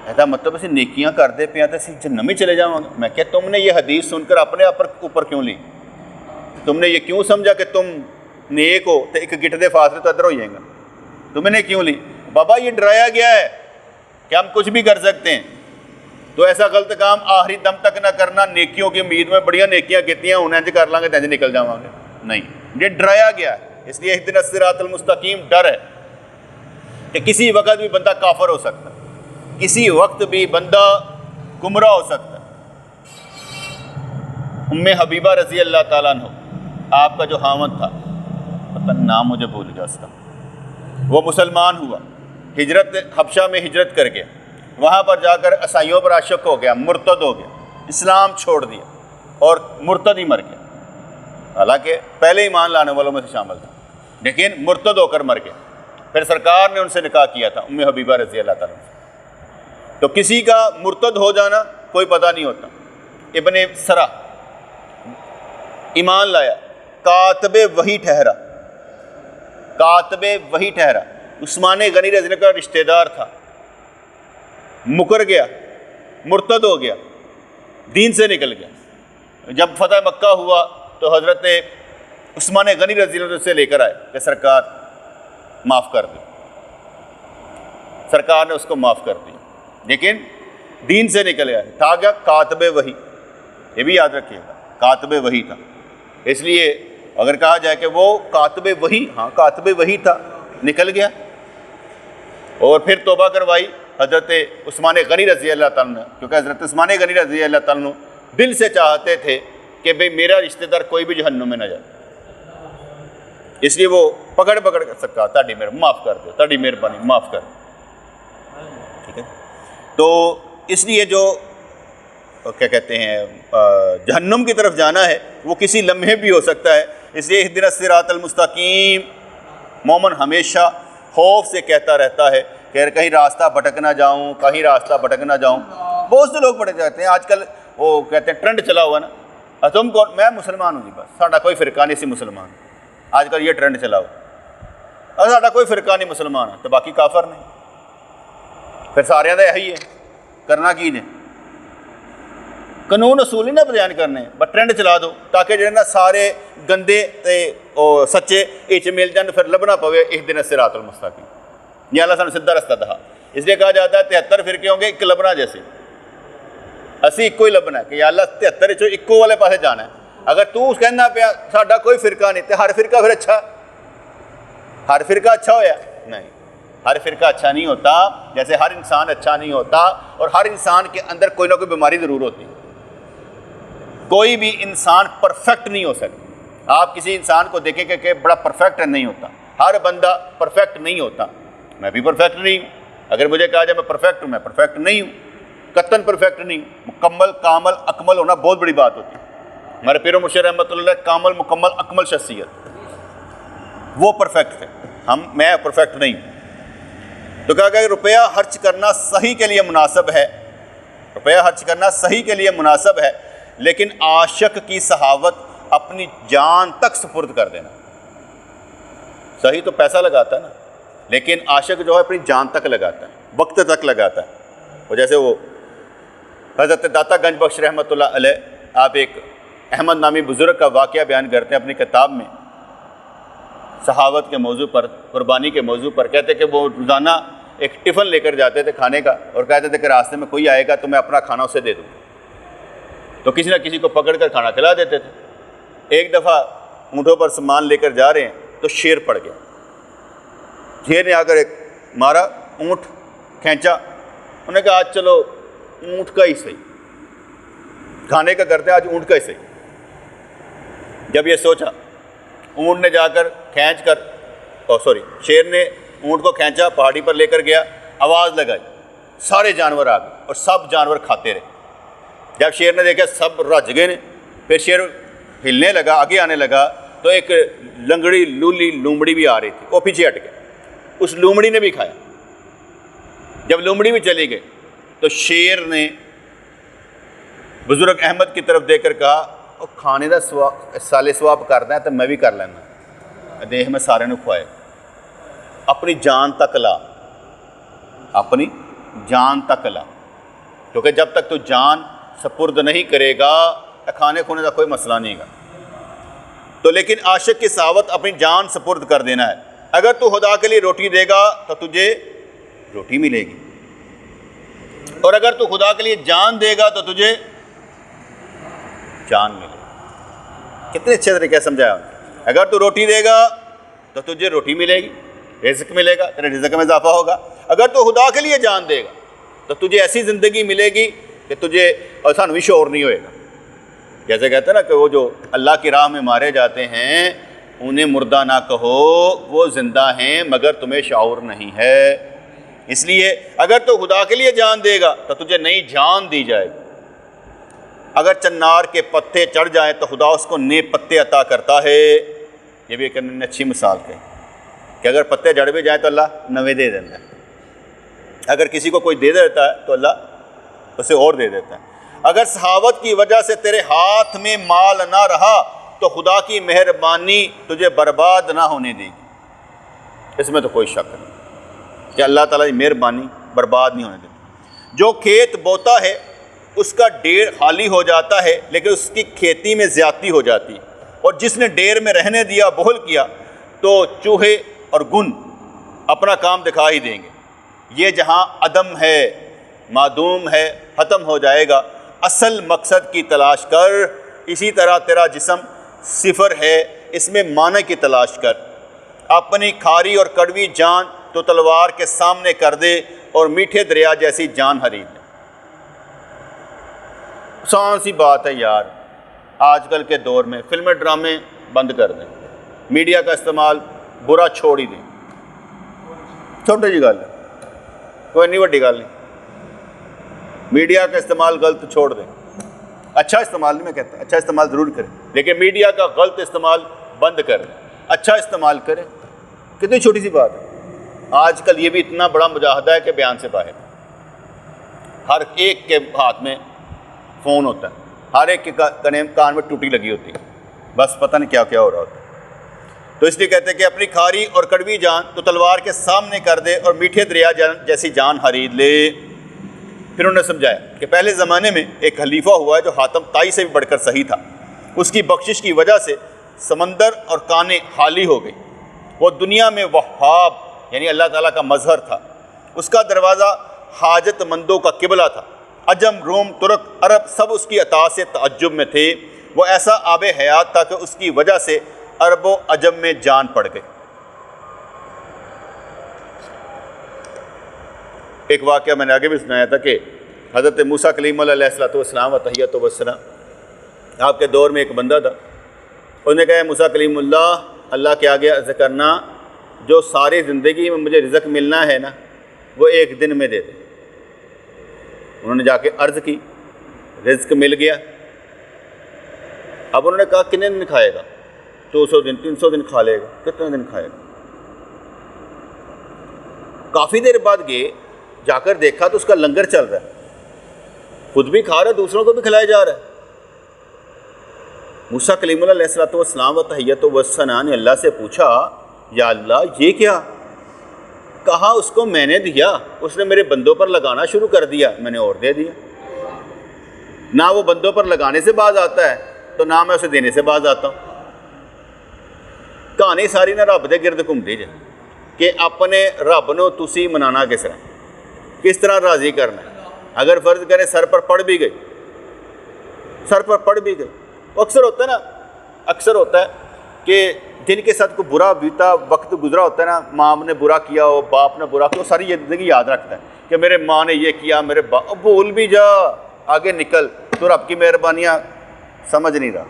ایسا مطلب اسے نیکیاں کرتے پہ تو اسی جہنم ہی چلے جاؤں گا۔ میں کہ تم نے یہ حدیث سن کر اپنے آپ اوپر کیوں لی؟ تم نے یہ کیوں سمجھا کہ تم نیک ہو تو ایک گٹ دے فاصلے تو ادھر ہو جائیں گا؟ تم نے کیوں لی؟ بابا یہ ڈرایا گیا ہے کہ ہم کچھ بھی کر سکتے ہیں، تو ایسا غلط کام آخری دم تک نہ کرنا، نیکیوں کی امید میں بڑیاں نیکیاں کیتی ہیں ہوں انج کر لیں گے تینج نکل جاواں گے، نہیں، یہ ڈرایا گیا ہے۔ اس لیے اہدنا الصراط المستقیم ڈر ہے کہ کسی وقت بھی بندہ کافر ہو سکتا ہے، کسی وقت بھی بندہ گمراہ ہو سکتا ہے۔ ام حبیبہ رضی اللہ تعالیٰ عنہ آپ کا جو خاوند تھا، پتہ نام مجھے بھول گیا اس کا، وہ مسلمان ہوا، ہجرت حبشہ میں ہجرت کر گیا، وہاں پر جا کر عیسائیوں پر عاشق ہو گیا، مرتد ہو گیا، اسلام چھوڑ دیا اور مرتد ہی مر گیا، حالانکہ پہلے ایمان لانے والوں میں سے شامل تھا، لیکن مرتد ہو کر مر گیا۔ پھر سرکار نے ان سے نکاح کیا تھا ام حبیبہ رضی اللہ تعالیٰ عنہ۔ تو کسی کا مرتد ہو جانا کوئی پتہ نہیں ہوتا۔ ابن سرا ایمان لایا، کاتب وحی ٹھہرا، کاتب وحی ٹھہرا، عثمان غنی رضی اللہ کا رشتہ دار تھا، مکر گیا، مرتد ہو گیا، دین سے نکل گیا۔ جب فتح مکہ ہوا تو حضرت عثمان غنی رضی اللہ سے لے کر آئے کہ سرکار معاف کر دیں، سرکار نے اس کو معاف کر دیا، لیکن دین سے نکل گیا تھا کیا کاتب وحی، یہ بھی یاد رکھیے گا کاتب وحی تھا۔ اس لیے اگر کہا جائے کہ وہ کاتب وحی، ہاں کاتب وحی تھا، نکل گیا، اور پھر توبہ کروائی حضرت عثمان غنی رضی اللہ تعالیٰ نے، کیونکہ حضرت عثمان غنی رضی اللہ تعالیٰ دل سے چاہتے تھے کہ بھئی میرا رشتہ دار کوئی بھی جہنم میں نہ جائے، اس لیے وہ پکڑ کر سکا تاڑی میرے معاف کر دو، تاڑی مہربانی معاف کر دو، ٹھیک ہے۔ تو اس لیے جو کیا کہتے ہیں جہنم کی طرف جانا ہے وہ کسی لمحے بھی ہو سکتا ہے، اس لیے اہدنا الصراط المستقیم مومن ہمیشہ خوف سے کہتا رہتا ہے کہ کہیں راستہ بھٹک نہ جاؤں، کہیں راستہ بھٹک نہ جاؤں۔ بہت سے لوگ پڑے جاتے ہیں آج کل، وہ کہتے ہیں ٹرینڈ چلا ہوا نا، تم کون؟ میں مسلمان ہوں جی، بس ساڈا کوئی فرقہ نہیں سی مسلمان، آج کل یہ ٹرینڈ چلا ہوا، اور ساڈا کوئی فرقہ نہیں مسلمان ہے تو باقی کافر نہیں، پھر سارے دا یہی ہے، کرنا کی جی؟ قانون اصول نہیں نا بیان کرنے، بس ٹرینڈ چلا دو تاکہ جو ہے نا سارے گندے تے سچے یہ مل جان، پھر لبنا پوے اہدنا الصراط المستقیم، یا اللہ سانو سیدھا رستہ دکھا۔ اس لیے کہا جاتا ہے 73 فرقے ہوں گے ایک لبنا جیسے، اسی ایک ہی لبنا ہے کہ یا اللہ 73 چوں ایکو والے پاسے جانا ہے۔ اگر تو کہنا پیا ساڈا کوئی فرقہ نہیں تو ہر فرقہ پھر اچھا، ہر فرقہ اچھا ہویا؟ نہیں، ہر فرقہ اچھا نہیں ہوتا، جیسے ہر انسان اچھا نہیں ہوتا، اور ہر انسان کے اندر کوئی نہ کوئی بیماری ضرور ہوتی ہے، کوئی بھی انسان پرفیکٹ نہیں ہو سکتا۔ آپ کسی انسان کو دیکھیں کہ بڑا پرفیکٹ نہیں ہوتا، ہر بندہ پرفیکٹ نہیں ہوتا، میں بھی پرفیکٹ نہیں ہوں، اگر مجھے کہا جائے میں پرفیکٹ ہوں، میں پرفیکٹ نہیں ہوں، قطعاً پرفیکٹ نہیں ہوں۔ مکمل کامل اکمل ہونا بہت بڑی بات ہوتی ہے۔ ہمارے پیر و مرشد رحمۃ اللہ کامل مکمل اکمل شخصیت، وہ پرفیکٹ تھے، میں پرفیکٹ نہیں ہوں۔ تو کہا کہ روپیہ خرچ کرنا صحیح کے لیے مناسب ہے، روپیہ خرچ کرنا صحیح کے لیے مناسب ہے، لیکن عاشق کی سخاوت اپنی جان تک سپرد کر دینا۔ صحیح تو پیسہ لگاتا ہے نا، لیکن عاشق جو ہے اپنی جان تک لگاتا ہے، وقت تک لگاتا ہے۔ وہ جیسے وہ حضرت داتا گنج بخش رحمۃ اللہ علیہ، آپ ایک احمد نامی بزرگ کا واقعہ بیان کرتے ہیں اپنی کتاب میں، سخاوت کے موضوع پر، قربانی کے موضوع پر۔ کہتے کہ وہ روزانہ ایک ٹفن لے کر جاتے تھے کھانے کا، اور کہتے تھے کہ راستے میں کوئی آئے گا تو میں اپنا کھانا اسے دے دوں، تو کسی نہ کسی کو پکڑ کر کھانا کھلا دیتے تھے۔ ایک دفعہ اونٹوں پر سامان لے کر جا رہے ہیں تو شیر پڑ گیا، شیر نے آ کر ایک مارا، اونٹ کھینچا، انہوں نے کہا آج چلو اونٹ کا ہی صحیح، کھانے کا کرتے ہیں آج اونٹ کا ہی صحیح۔ جب یہ سوچا، اونٹ نے جا کر کھینچ کر شیر نے اونٹ کو کھینچا، پہاڑی پر لے کر گیا، آواز لگائی، سارے جانور آ گئے اور سب جانور کھاتے رہے۔ جب شیر نے دیکھا سب رج گئے نے، پھر شیر ہلنے لگا، آگے آنے لگا، تو ایک لنگڑی لولی لومڑی بھی آ رہی تھی، وہ پیچھے ہٹ گئے، اس لومڑی نے بھی کھایا۔ جب لومڑی بھی چلی گئی تو شیر نے بزرگ احمد کی طرف دیکھ کر کہا وہ کھانے کا سالے سواب کرنا ہے تو میں بھی کر لینا، دیکھ میں سارے کھوائے۔ اپنی جان تک لا، اپنی جان تک لا، کیونکہ جب تک تو جان سپرد نہیں کرے گا کھانے کھونے کا کوئی مسئلہ نہیں گا۔ تو لیکن عاشق کی سخاوت اپنی جان سپرد کر دینا ہے۔ اگر تو خدا کے لیے روٹی دے گا تو تجھے روٹی ملے گی، اور اگر تو خدا کے لیے جان دے گا تو تجھے جان ملے گی۔ کتنے اچھے طریقے سے سمجھایا۔ اگر تو روٹی دے گا تو تجھے روٹی ملے گی، رزق ملے گا، تیرے رزق میں اضافہ ہوگا۔ اگر تو خدا کے لیے جان دے گا تو تجھے ایسی زندگی ملے گی کہ تجھے سانو بھی شعور نہیں ہوئے گا۔ جیسے کہتے ہیں نا کہ وہ جو اللہ کی راہ میں مارے جاتے ہیں انہیں مردہ نہ کہو، وہ زندہ ہیں مگر تمہیں شعور نہیں ہے۔ اس لیے اگر تو خدا کے لیے جان دے گا تو تجھے نئی جان دی جائے گی۔ اگر چنار کے پتے چڑھ جائیں تو خدا اس کو نئے پتے عطا کرتا ہے۔ یہ بھی ایک اچھی مثال ہے کہ اگر پتے جڑ بھی جائیں تو اللہ نوے دے دیتا ہے، اگر کسی کو کوئی دے دیتا ہے تو اللہ اسے اور دے دیتا ہے۔ اگر سخاوت کی وجہ سے تیرے ہاتھ میں مال نہ رہا تو خدا کی مہربانی تجھے برباد نہ ہونے دے گی، اس میں تو کوئی شک نہیں کہ اللہ تعالیٰ کی مہربانی برباد نہیں ہونے دیتی۔ جو کھیت بوتا ہے اس کا ڈیر خالی ہو جاتا ہے لیکن اس کی کھیتی میں زیادتی ہو جاتی ہے، اور جس نے ڈیر میں رہنے دیا، بخل کیا، تو چوہے اور گن اپنا کام دکھا ہی دیں گے۔ یہ جہاں عدم ہے، معدوم ہے، ختم ہو جائے گا۔ اصل مقصد کی تلاش کر، اسی طرح تیرا جسم صفر ہے، اس میں معنی کی تلاش کر۔ اپنی کھاری اور کڑوی جان تو تلوار کے سامنے کر دے اور میٹھے دریا جیسی جان خرید لے۔ آسان سی بات ہے یار، آج کل کے دور میں فلمیں ڈرامے بند کر دیں، میڈیا کا استعمال برا چھوڑ ہی دیں، چھوٹی جی گل ہے، کوئی نہیں بڑی گل نہیں، میڈیا کا استعمال غلط چھوڑ دیں۔ اچھا استعمال نہیں میں کہتا، اچھا استعمال ضرور کریں، لیکن میڈیا کا غلط استعمال بند کر دیں، اچھا استعمال کریں۔ کتنی چھوٹی سی بات ہے، آج کل یہ بھی اتنا بڑا مجاہدہ ہے کہ بیان سے باہر۔ ہر ایک کے ہاتھ میں فون ہوتا ہے، ہر ایک کے کان میں ٹوٹی لگی ہوتی ہے، بس پتہ نہیں کیا کیا ہو رہا ہوتا ہے۔ تو اس لیے کہتے ہیں کہ اپنی کھاری اور کڑوی جان تو تلوار کے سامنے کر دے اور میٹھے دریا جیسی جان خرید لے۔ پھر انہوں نے سمجھایا کہ پہلے زمانے میں ایک خلیفہ ہوا ہے جو حاتم طائی سے بھی بڑھ کر صحیح تھا، اس کی بخشش کی وجہ سے سمندر اور کانیں خالی ہو گئی۔ وہ دنیا میں وہاب یعنی اللہ تعالیٰ کا مظہر تھا، اس کا دروازہ حاجت مندوں کا قبلہ تھا، عجم، روم، ترک، عرب سب اس کی عطا سے تعجب میں تھے۔ وہ ایسا آب حیات تھا کہ اس کی وجہ سے عرب و عجم میں جان پڑ گئی۔ ایک واقعہ میں نے آگے بھی سنایا تھا کہ حضرت موسیٰ کلیم اللہ علیہ السلام و تحیۃ والسلام، آپ کے دور میں ایک بندہ تھا، اس نے کہا موسیٰ کلیم اللہ کے آگے عرض کرنا جو ساری زندگی میں مجھے رزق ملنا ہے نا وہ ایک دن میں دے دے۔ انہوں نے جا کے عرض کی، رزق مل گیا۔ اب انہوں نے کہا کتنے دن کھائے گا؟ 200 دن، 300 دن کھا لے گا، کتنے دن کھائے گا؟ کافی دیر بعد گئے، جا کر دیکھا تو اس کا لنگر چل رہا ہے، خود بھی کھا رہا ہے، دوسروں کو بھی کھلایا جا رہا ہے۔ موسیٰ کلیم اللہ علیہ السلام و تحیۃ والثناء نے اللہ سے پوچھا یا اللہ یہ کیا؟ کہا اس کو میں نے دیا، اس نے میرے بندوں پر لگانا شروع کر دیا، میں نے اور دے دیا۔ نہ وہ بندوں پر لگانے سے باز آتا ہے تو نہ میں اسے دینے سے باز آتا ہوں۔ کہانی ساری نہ رب دے گرد گھوم دی جائے کہ اپنے رب نو تسی منانا کس طرح راضی کرنا ہے۔ اگر فرض کرے سر پر پڑ بھی گئی، اکثر ہوتا ہے کہ جن کے ساتھ کوئی برا بیتا وقت گزرا ہوتا ہے نا، ماں نے برا کیا ہو، باپ نے برا کیا، وہ ساری زندگی یاد رکھتا ہے کہ میرے ماں نے یہ کیا، میرے باپ، بھول بھی جا، آگے نکل، تو رب کی مہربانیاں سمجھ نہیں رہا،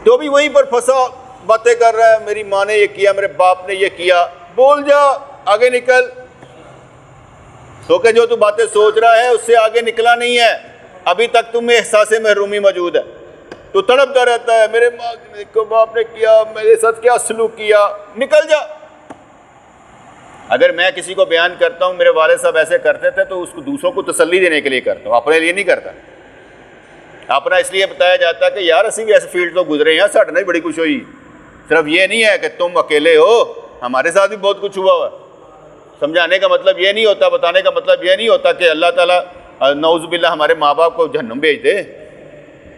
تو بھی وہیں پر پھنسا باتیں کر رہا ہے، میری ماں نے یہ کیا، میرے باپ نے یہ کیا، بول جا، آگے نکل۔ تو کہ جو تو باتیں سوچ رہا ہے اس سے آگے نکلا نہیں ہے، ابھی تک تم میں احساس محرومی موجود ہے، تو تڑپتا رہتا ہے، میرے ماں کو باپ نے کیا، میرے ساتھ کیا سلوک کیا، نکل جا۔ اگر میں کسی کو بیان کرتا ہوں میرے والد صاحب ایسے کرتے تھے تو اس کو دوسروں کو تسلی دینے کے لیے کرتا ہوں، اپنے لیے نہیں کرتا۔ اپنا اس لیے بتایا جاتا ہے کہ یار اسی بھی ایسے فیلڈ تو گزرے ہیں، ساڈے نال بڑی خوش ہوئی، صرف یہ نہیں ہے کہ تم اکیلے ہو، ہمارے ساتھ بھی بہت کچھ ہوا ہوا ہے۔ سمجھانے کا مطلب یہ نہیں ہوتا، بتانے کا مطلب یہ نہیں ہوتا کہ اللہ تعالیٰ نعوذ باللہ ہمارے ماں باپ کو جہنم بھیج دے،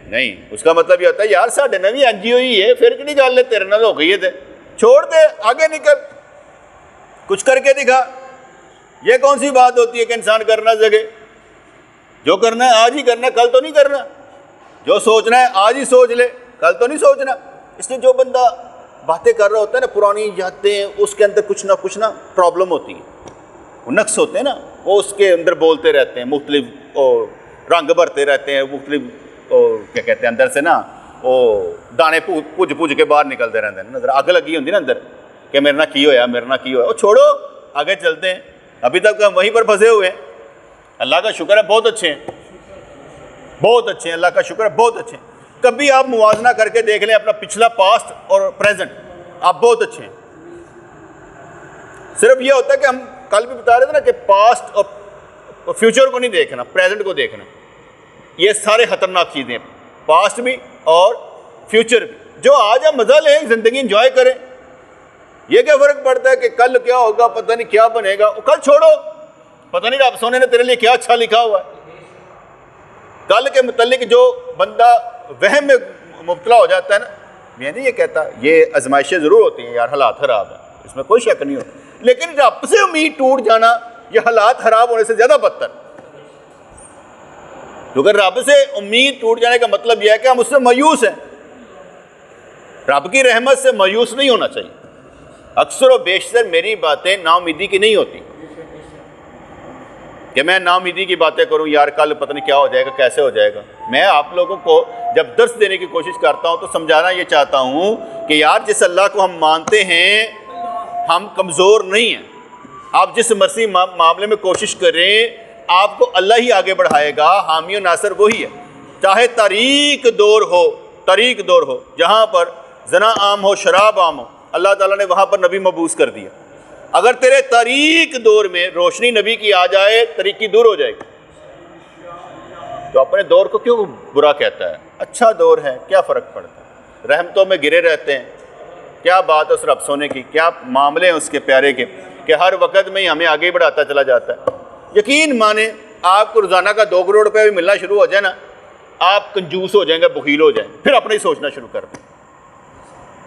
نہیں، اس کا مطلب یہ ہوتا ہے یار ساڈے نال بھی انجی ہوئی ہے، پھر کہڑی گل ہے تیرے نال ہو گئی ہے، چھوڑ دے، آگے نکل، کچھ کر کے دکھا۔ یہ کون سی بات ہوتی ہے کہ انسان کرنا سکے؟ جو کرنا ہے آج ہی کرنا ہے، کل تو نہیں کرنا۔ جو سوچنا ہے آج ہی سوچ لے، کل تو نہیں سوچنا۔ اس لیے جو بندہ باتیں کر رہا ہوتا ہے نا پرانی یادیں، اس کے اندر کچھ نہ پرابلم ہوتی ہے، وہ نقص ہوتے ہیں نا، وہ اس کے اندر بولتے رہتے ہیں، مختلف رنگ بھرتے رہتے ہیں، مختلف کیا کہتے ہیں اندر سے نا وہ دانے پوج کے باہر نکلتے رہتے ہیں، نظر آگ لگی ہوتی نا اندر کہ میرے نہ کی ہویا، میرے نہ کی ہوا، وہ چھوڑو، آگے چلتے ہیں۔ ابھی تک ہم وہیں پر پھنسے ہوئے ہیں۔ اللہ کا شکر ہے بہت اچھے ہیں، بہت اچھے ہیں، اللہ کا شکر ہے بہت اچھے ہیں۔ کبھی آپ موازنہ کر کے دیکھ لیں اپنا پچھلا پاسٹ اور پریزنٹ، آپ بہت اچھے ہیں۔ صرف یہ ہوتا ہے کہ ہم کل بھی بتا رہے تھے نا کہ پاسٹ اور فیوچر کو نہیں دیکھنا، پریزنٹ کو دیکھنا۔ یہ سارے خطرناک چیزیں ہیں، پاسٹ بھی اور فیوچر بھی۔ جو آج ہم مزہ لیں، زندگی انجوائے کریں، یہ کیا فرق پڑتا ہے کہ کل کیا ہوگا، پتہ نہیں کیا بنے گا، کل چھوڑو، پتہ نہیں رب سونے نے تیرے لیے کیا اچھا لکھا ہوا ہے۔ کل کے متعلق جو بندہ وہم میں مبتلا ہو جاتا ہے نا، میں نہیں یہ کہتا، یہ آزمائشیں ضرور ہوتی ہیں یار، حالات خراب ہیں، اس میں کوئی شک نہیں ہوتا، لیکن رب سے امید ٹوٹ جانا یہ حالات خراب ہونے سے زیادہ بدتر۔ کیونکہ رب سے امید ٹوٹ جانے کا مطلب یہ ہے کہ ہم اس سے مایوس ہیں۔ رب کی رحمت سے مایوس نہیں ہونا چاہیے۔ اکثر و بیشتر میری باتیں نا امیدی کی نہیں ہوتی کہ میں نا امیدی کی باتیں کروں، یار کل پتہ نہیں کیا ہو جائے گا، کیسے ہو جائے گا۔ میں آپ لوگوں کو جب درس دینے کی کوشش کرتا ہوں تو سمجھانا یہ چاہتا ہوں کہ یار جس اللہ کو ہم مانتے ہیں ہم کمزور نہیں ہیں۔ آپ جس مرضی معاملے میں کوشش کریں آپ کو اللہ ہی آگے بڑھائے گا، حامی و ناصر وہی ہے۔ چاہے تاریک دور ہو جہاں پر زنا عام ہو، شراب عام ہو، اللہ تعالیٰ نے وہاں پر نبی مبعوث کر دیا۔ اگر تیرے تاریک دور میں روشنی نبی کی آ جائے، تاریکی دور ہو جائے گی۔ تو اپنے دور کو کیوں برا کہتا ہے؟ اچھا دور ہے، کیا فرق پڑتا ہے؟ رحمتوں میں گرے رہتے ہیں، کیا بات ہے اس رب سونے کی، کیا معاملے ہیں اس کے پیارے کے کہ ہر وقت میں ہی ہمیں آگے بڑھاتا چلا جاتا ہے۔ یقین مانیں آپ کو روزانہ کا 2 کروڑ روپے بھی ملنا شروع ہو جائے نا، آپ کنجوس ہو جائیں گے، بخیل ہو جائیں، پھر اپنے ہی سوچنا شروع کر دیں۔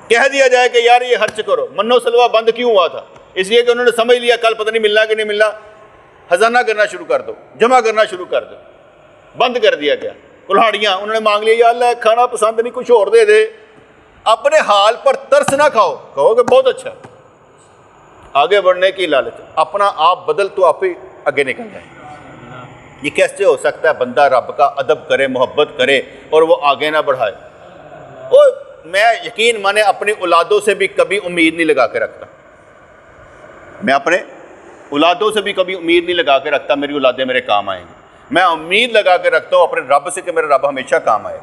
کہہ دیا جائے کہ یار یہ خرچ کرو، منو سلوا بند کیوں ہوا تھا؟ اس لیے کہ انہوں نے سمجھ لیا کل پتہ نہیں ملنا کہ نہیں ملنا، خزانہ کرنا شروع کر دو، جمع کرنا شروع کر دو، بند کر دیا گیا۔ کلہاڑیاں انہوں نے مانگ لیا، یا اللہ کھانا پسند نہیں کچھ اور دے دے۔ اپنے حال پر ترس نہ کھاؤ، کہو کہ بہت اچھا، آگے بڑھنے کی لالچ، اپنا آپ بدل تو آپ ہی آگے نکل جائیں۔ یہ کیسے ہو سکتا ہے بندہ رب کا ادب کرے، محبت کرے اور وہ آگے نہ بڑھائے؟ اور میں یقین مانے اپنی اولادوں سے بھی کبھی امید نہیں لگا کے رکھتا، میں اپنے اولادوں سے بھی کبھی امید نہیں لگا کے رکھتا میری اولادیں میرے کام آئیں گی۔ میں امید لگا کے رکھتا ہوں اپنے رب سے کہ میرا رب ہمیشہ کام آئے۔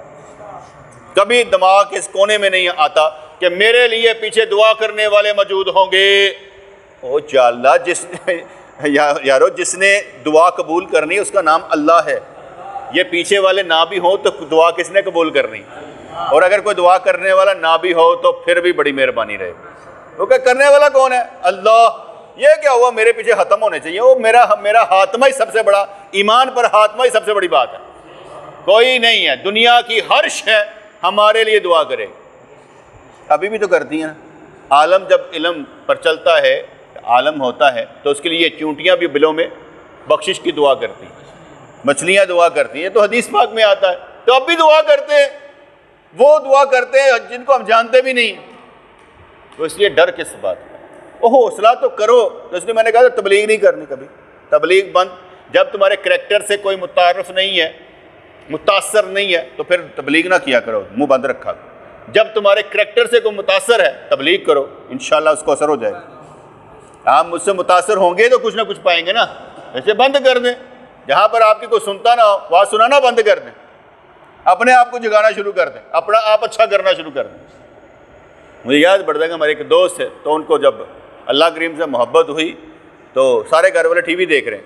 کبھی دماغ کے اس کونے میں نہیں آتا کہ میرے لیے پیچھے دعا کرنے والے موجود ہوں گے۔ او یا اللہ، یارو جس نے دعا قبول کرنی اس کا نام اللہ ہے، یہ پیچھے والے نہ بھی ہوں تو دعا کس نے قبول کرنی؟ اور اگر کوئی دعا کرنے والا نہ بھی ہو تو پھر بھی بڑی مہربانی رہے، کیونکہ کرنے والا کون ہے؟ اللہ۔ یہ کیا ہوا میرے پیچھے ختم ہونے چاہیے، وہ میرا خاتمہ ہی سب سے بڑا، ایمان پر خاتمہ ہی سب سے بڑی بات ہے۔ کوئی نہیں ہے، دنیا کی ہر شے ہمارے لیے دعا کرے، ابھی بھی تو کرتی ہیں نا۔ عالم جب علم پر چلتا ہے، عالم ہوتا ہے، تو اس کے لیے چونٹیاں بھی بلوں میں بخشش کی دعا کرتی ہیں، مچھلیاں دعا کرتی ہیں، تو حدیث پاک میں آتا ہے۔ تو اب بھی دعا کرتے ہیں، وہ دعا کرتے ہیں جن کو ہم جانتے بھی نہیں، تو اس لیے ڈر کس بات کا؟ وہ حوصلہ تو کرو۔ تو اس لیے میں نے کہا تبلیغ نہیں کرنی کبھی، تبلیغ بند۔ جب تمہارے کریکٹر سے کوئی متعارف نہیں ہے، متاثر نہیں ہے، تو پھر تبلیغ نہ کیا کرو، منہ بند رکھا کرو۔ جب تمہارے کریکٹر سے کوئی متاثر ہے تبلیغ کرو، انشاءاللہ اس کو اثر ہو جائے گا۔ آپ مجھ سے متاثر ہوں گے تو کچھ نہ کچھ پائیں گے نا، ایسے بند کر دیں۔ جہاں پر آپ کی کوئی سنتا نہ ہو وہاں سنانا بند کر دیں، اپنے آپ کو جگانا شروع کر دیں، اپنا آپ اچھا کرنا شروع کر دیں۔ مجھے یاد پڑتا ہے کہ ہمارے ایک دوست ہے، تو ان کو جب اللہ کریم سے محبت ہوئی تو سارے گھر والے ٹی وی دیکھ رہے ہیں،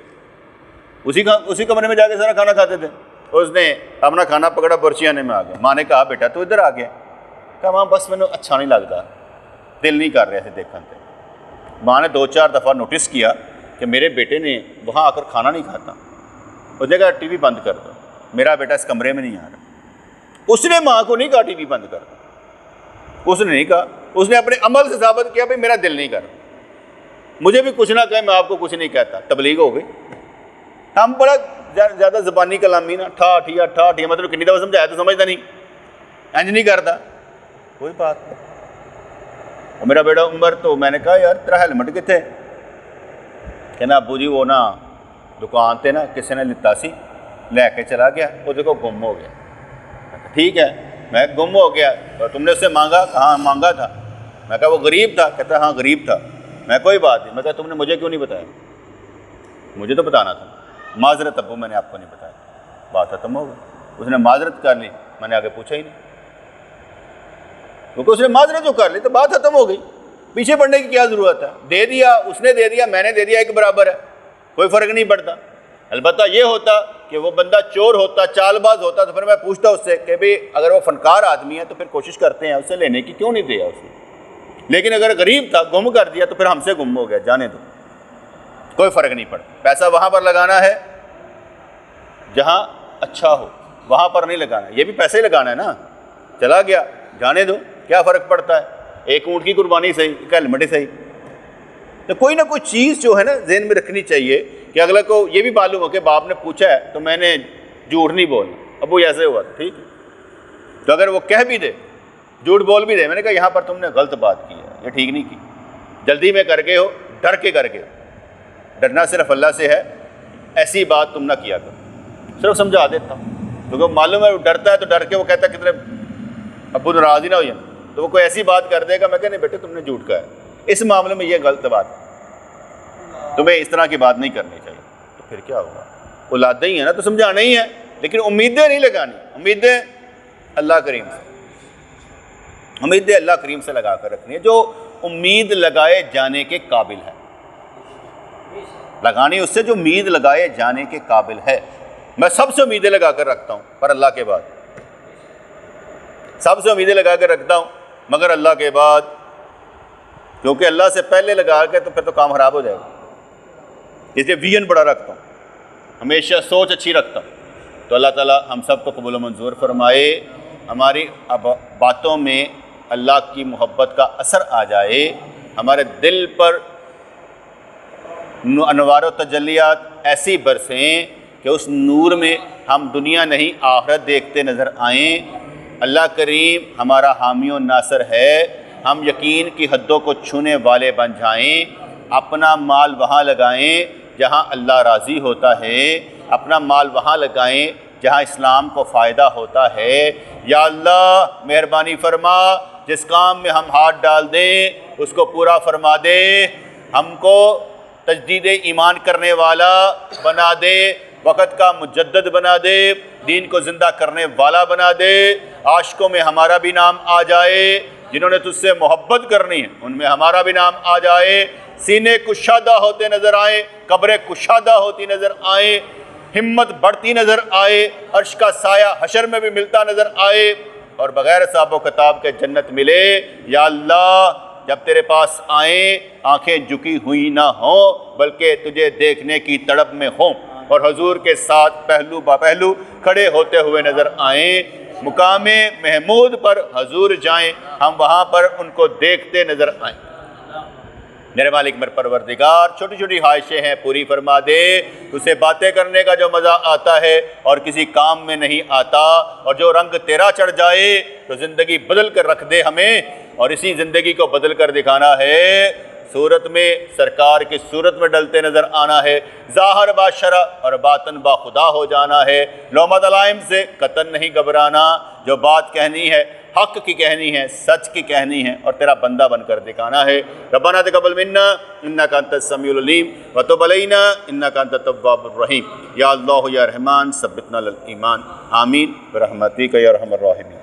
اسی کمرے میں جا کے سارا کھانا کھاتے تھے۔ اس نے اپنا کھانا پکڑا، برچی آنے میں آ گیا۔ ماں نے کہا بیٹا تو ادھر آ گیا؟ کہا ماں بس میں اچھا نہیں لگتا، دل نہیں کر رہے ایسے دیکھنے سے۔ ماں نے 2-4 دفعہ نوٹس کیا کہ میرے بیٹے نے وہاں آ کر کھانا نہیں کھاتا، اس نے کہا ٹی وی بند کر دو، میرا بیٹا اس کمرے میں نہیں آ رہا۔ اس نے ماں کو نہیں کہا ٹی وی بند کر دو، اس نے نہیں کہا، اس نے اپنے عمل سے ثابت کیا بھائی میرا دل نہیں کر رہا۔ مجھے بھی کچھ نہ کہے، میں آپ کو کچھ نہیں کہتا، تبلیغ ہو گئی۔ ہم بڑا زیادہ زبانی کلامی نا، ٹھا ٹھیا مطلب کنی دفعہ سمجھایا تو سمجھتا نہیں، انج نہیں کرتا، کوئی بات نہیں۔ اور میرا بیٹا عمر، تو میں نے کہا یار تیرا ہیلمٹ کتنے؟ کہنا ابو جی وہ نا دکان تے نا کسی نے لتا سی، لے کے چلا گیا، وہ دیکھو گم ہو گیا۔ ٹھیک ہے، میں گم ہو گیا، اور تم نے اس سے مانگا؟ کہاں مانگا تھا۔ میں کہا وہ غریب تھا؟ کہتا ہاں غریب تھا۔ میں کوئی بات نہیں۔ میں کہا تم نے مجھے کیوں نہیں بتایا؟ مجھے تو بتانا تھا۔ معذرت ابو، میں نے آپ کو نہیں بتایا۔ بات ختم ہو گئی، اس نے معذرت کر لی، میں نے آگے پوچھا ہی نہیں، کیونکہ اس نے معذرت جو کر لی تو بات ختم ہو گئی۔ پیچھے پڑنے کی کیا ضرورت ہے؟ دے دیا، اس نے دے دیا، میں نے دے دیا، ایک برابر ہے، کوئی فرق نہیں پڑتا۔ البتہ یہ ہوتا کہ وہ بندہ چور ہوتا، چال باز ہوتا، تو پھر میں پوچھتا اس سے کہ بھئی اگر وہ فنکار آدمی ہے تو پھر کوشش کرتے ہیں اس سے لینے کی، کیوں نہیں دیا اس نے؟ لیکن اگر غریب تھا، گم کر دیا، تو پھر ہم سے گم ہو گیا، جانے دو، کوئی فرق نہیں پڑتا۔ پیسہ وہاں پر لگانا ہے جہاں اچھا ہو، وہاں پر نہیں لگانا۔ یہ بھی پیسے ہی لگانا ہے نا، چلا گیا جانے دو، کیا فرق پڑتا ہے؟ ایک اونٹ کی قربانی صحیح، ایک ہیلمٹ ہی صحیح۔ تو کوئی نہ کوئی چیز جو ہے نا ذہن میں رکھنی چاہیے کہ اگلا کو یہ بھی معلوم ہو کہ باپ نے پوچھا ہے تو میں نے جھوٹ نہیں بولنا، ابو ایسے ہوا تھا، ٹھیک ہے۔ تو اگر وہ کہہ بھی دے، جھوٹ بول بھی دے، میں نے کہا یہاں پر تم نے غلط بات کی ہے، یہ ٹھیک نہیں کی، جلدی میں کر کے ہو، ڈر کے کر کے ہو۔ ڈرنا صرف اللہ سے ہے، ایسی بات تم نہ کیا کرو، صرف سمجھا دیتا ہوں، کیونکہ معلوم ہے وہ ڈرتا ہے، تو ڈر کے وہ کہتا ہے کتنے ابو ناراض ہی نہ ہو جائے، تو وہ کوئی ایسی بات کر دے گا، میں کہ نہیں بیٹے تم نے جھوٹ کہا ہے، اس معاملے میں یہ غلط بات ہے، تمہیں اس طرح کی بات نہیں کرنی چاہیے۔ تو پھر کیا ہوگا؟ اولادیں ہی ہیں نا، تو سمجھانا ہی ہے، لیکن امیدیں نہیں لگانی، امیدیں اللہ کریم سے، امیدیں اللہ کریم سے لگا کر رکھنی ہے، جو امید لگائے جانے کے قابل ہے، لگانی اس سے جو امید لگائے جانے کے قابل ہے۔ میں سب سے امیدیں لگا کر رکھتا ہوں پر اللہ کے بعد، سب سے امیدیں لگا کر رکھتا ہوں مگر اللہ کے بعد، کیونکہ اللہ سے پہلے لگا کے تو پھر تو کام خراب ہو جائے گا۔ اس لیے ویژن بڑا رکھتا ہوں، ہمیشہ سوچ اچھی رکھتا ہوں۔ تو اللہ تعالیٰ ہم سب کو قبول و منظور فرمائے، ہماری باتوں میں اللہ کی محبت کا اثر آ جائے، ہمارے دل پر انوار و تجلیات ایسی برسیں کہ اس نور میں ہم دنیا نہیں آخرت دیکھتے نظر آئیں۔ اللہ کریم ہمارا حامی و ناصر ہے، ہم یقین کی حدوں کو چھونے والے بن جائیں، اپنا مال وہاں لگائیں جہاں اللہ راضی ہوتا ہے، اپنا مال وہاں لگائیں جہاں اسلام کو فائدہ ہوتا ہے۔ یا اللہ مہربانی فرما، جس کام میں ہم ہاتھ ڈال دیں اس کو پورا فرما دے، ہم کو تجدید ایمان کرنے والا بنا دے، وقت کا مجدد بنا دے، دین کو زندہ کرنے والا بنا دے، عاشقوں میں ہمارا بھی نام آ جائے، جنہوں نے تجھ سے محبت کرنی ہے ان میں ہمارا بھی نام آ جائے، سینے کشادہ ہوتے نظر آئیں، قبریں کشادہ ہوتی نظر آئیں، ہمت بڑھتی نظر آئے، عرش کا سایہ حشر میں بھی ملتا نظر آئے، اور بغیر حساب و کتاب کے جنت ملے۔ یا اللہ جب تیرے پاس آئیں آنکھیں جھکی ہوئی نہ ہوں بلکہ تجھے دیکھنے کی تڑپ میں ہوں، اور حضور کے ساتھ پہلو با پہلو کھڑے ہوتے ہوئے نظر آئیں، مقام محمود پر حضور جائیں، ہم وہاں پر ان کو دیکھتے نظر آئیں۔ میرے مالک میرے پروردگار، چھوٹی چھوٹی خواہشیں ہیں پوری فرما دے، اسے باتیں کرنے کا جو مزہ آتا ہے اور کسی کام میں نہیں آتا، اور جو رنگ تیرا چڑھ جائے تو زندگی بدل کر رکھ دے ہمیں، اور اسی زندگی کو بدل کر دکھانا ہے، صورت میں سرکار کی صورت میں ڈلتے نظر آنا ہے، ظاہر با شرع اور باطن با خدا ہو جانا ہے، لومۃ لائم سے قطعاً نہیں گھبرانا، جو بات کہنی ہے حق کی کہنی ہے، سچ کی کہنی ہے، اور تیرا بندہ بن کر دکھانا ہے۔ ربنا تقبل منا انک انت السمیع العلیم وتب علینا انک انت التواب الرحیم۔ یا اللہ یا رحمان ثبتنا علی الایمان، آمین برحمتک یا ارحم الراحمین۔